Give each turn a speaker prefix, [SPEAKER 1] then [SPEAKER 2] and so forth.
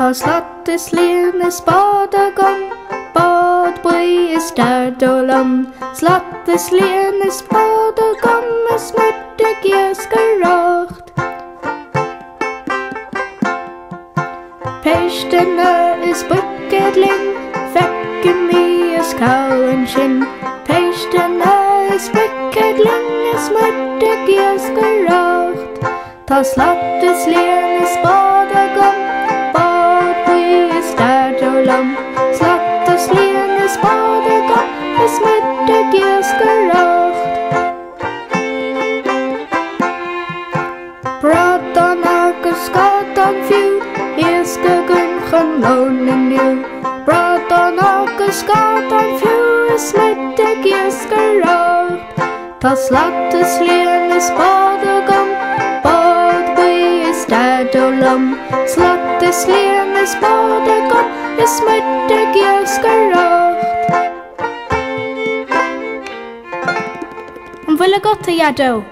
[SPEAKER 1] Ta slått is lene spadegang, bad bøy is stad og lam. Slått is lene spadegang, med smørte gjeskerakt. Pestene is bøkkedling, fekke mye skauen skinn. Pestene is bøkkedling, smørte gjeskerakt. Ta slått is lene spadegang, Slattes lene spadegang, med smørte gjeskerakt. Bratan aker skatan fju, eske gunchen lonen nu. Bratan aker skatan fju, smørte gjeskerakt. Ta slattes lene spadegang, bad bøy i stad og lam. Slattes lene spadegang, med smørte gjeskerakt. Ville gått til Jaddo.